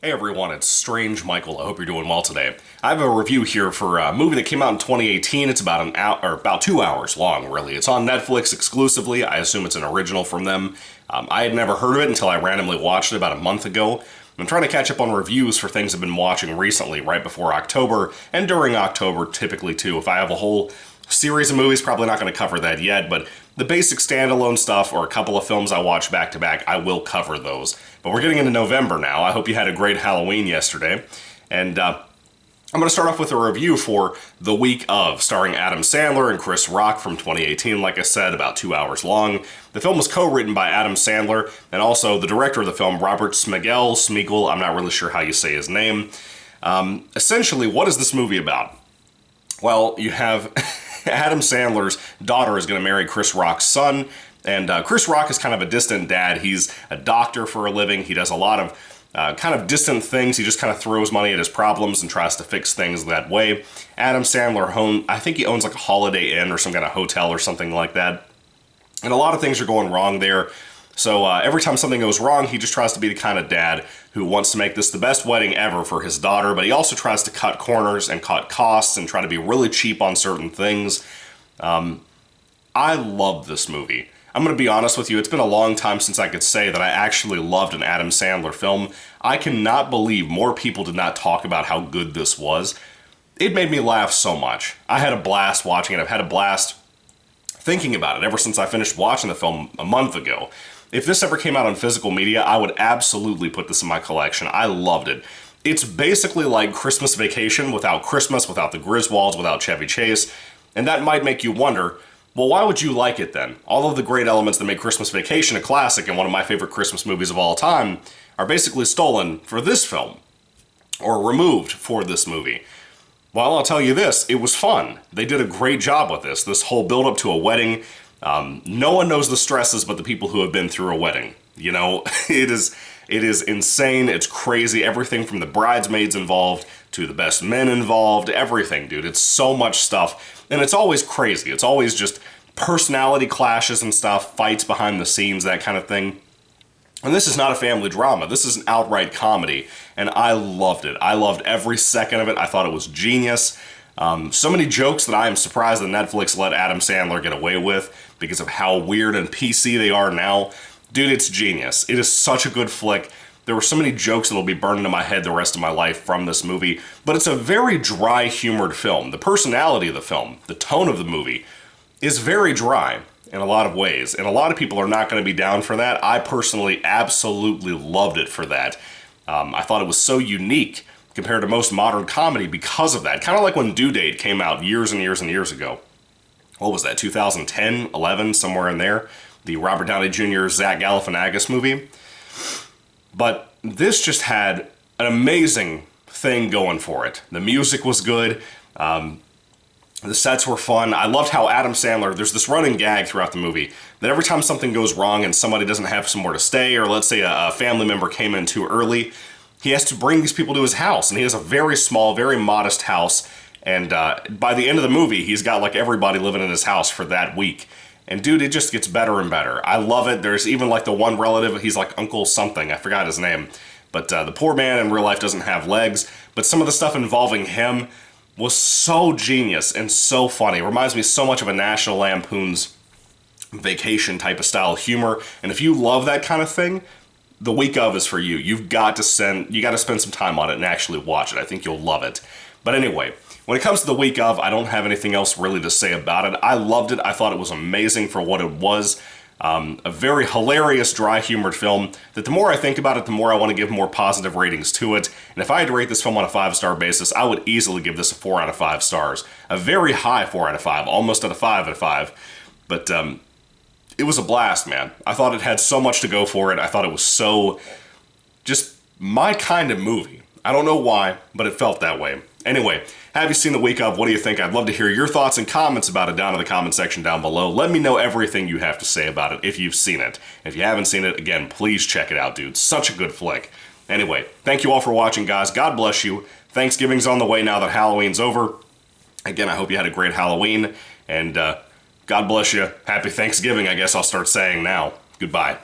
Hey everyone, it's Strange Michael. I hope you're doing well today. I have a review here for a movie that came out in 2018. It's about an hour, or about 2 hours long, really. It's on Netflix exclusively. I assume it's an original from them. I had never heard of it until I randomly watched it about a month ago. I'm trying to catch up on reviews for things I've been watching recently, right before October, and during October typically too. If I have a whole series of movies, probably not going to cover that yet, but the basic standalone stuff or a couple of films I watch back to back, I will cover those. But we're getting into November now. I hope you had a great Halloween yesterday. And I'm going to start off with a review for The Week Of, starring Adam Sandler and Chris Rock from 2018, like I said, about 2 hours long. The film was co-written by Adam Sandler and also the director of the film, Robert Smigel, I'm not really sure how you say his name. Essentially, what is this movie about? Well, you have Adam Sandler's daughter is going to marry Chris Rock's son, and Chris Rock is kind of a distant dad. He's a doctor for a living. He does a lot of kind of distant things. He just kind of throws money at his problems and tries to fix things that way. Adam Sandler, I think he owns like a Holiday Inn or some kind of hotel or something like that. And a lot of things are going wrong there. So every time something goes wrong, he just tries to be the kind of dad who wants to make this the best wedding ever for his daughter, but he also tries to cut corners and cut costs and try to be really cheap on certain things. I love this movie. I'm going to be honest with you, it's been a long time since I could say that I actually loved an Adam Sandler film. I cannot believe more people did not talk about how good this was. It made me laugh so much. I had a blast watching it. I've had a blast thinking about it ever since I finished watching the film a month ago. If this ever came out on physical media, I would absolutely put this in my collection. I loved it. It's basically like Christmas Vacation without Christmas, without the Griswolds, without Chevy Chase, and that might make you wonder, well, why would you like it then? All of the great elements that make Christmas Vacation a classic and one of my favorite Christmas movies of all time are basically stolen for this film, or removed for this movie. Well, I'll tell you this, it was fun. They did a great job with this whole build-up to a wedding. No one knows the stresses but the people who have been through a wedding. You know, it is insane, it's crazy, everything from the bridesmaids involved to the best men involved, everything, dude. It's so much stuff, and it's always crazy. It's always just personality clashes and stuff, fights behind the scenes, that kind of thing. And this is not a family drama. This is an outright comedy, and I loved it. I loved every second of it. I thought it was genius. So many jokes that I am surprised that Netflix let Adam Sandler get away with because of how weird and PC they are now. Dude, it's genius. It is such a good flick. There were so many jokes that will be burned into my head the rest of my life from this movie, but it's a very dry, humored film. The personality of the film, the tone of the movie, is very dry in a lot of ways, and a lot of people are not going to be down for that. I personally absolutely loved it for that. I thought it was so unique compared to most modern comedy because of that. Kind of like when Due Date came out years and years and years ago. What was that, 2010, 11, somewhere in there? The Robert Downey Jr., Zach Galifianakis movie. But this just had an amazing thing going for it. The music was good. The sets were fun. I loved how Adam Sandler, there's this running gag throughout the movie, that every time something goes wrong and somebody doesn't have somewhere to stay, or let's say a family member came in too early, he has to bring these people to his house, and he has a very small, very modest house, and by the end of the movie, he's got like everybody living in his house for that week. And dude, it just gets better and better. I love it. There's even like the one relative, he's like Uncle something, I forgot his name, but the poor man in real life doesn't have legs, but some of the stuff involving him was so genius and so funny. It reminds me so much of a National Lampoon's Vacation type of style humor, and if you love that kind of thing, The Week Of is for you. You got to spend some time on it and actually watch it. I think you'll love it. But anyway, when it comes to The Week Of, I don't have anything else really to say about it. I loved it. I thought it was amazing for what it was. A very hilarious, dry-humored film that the more I think about it, the more I want to give more positive ratings to it. And if I had to rate this film on a 5-star basis, I would easily give this a 4 out of 5 stars. A very high 4 out of 5, almost at a 5 out of 5. But it was a blast, man. I thought it had so much to go for it. I thought it was so just my kind of movie. I don't know why, but it felt that way. Anyway, have you seen The Week Of? What do you think? I'd love to hear your thoughts and comments about it down in the comment section down below. Let me know everything you have to say about it if you've seen it. If you haven't seen it, again, please check it out, dude. Such a good flick. Anyway, thank you all for watching, guys. God bless you. Thanksgiving's on the way now that Halloween's over. Again, I hope you had a great Halloween, and God bless you. Happy Thanksgiving, I guess I'll start saying now. Goodbye.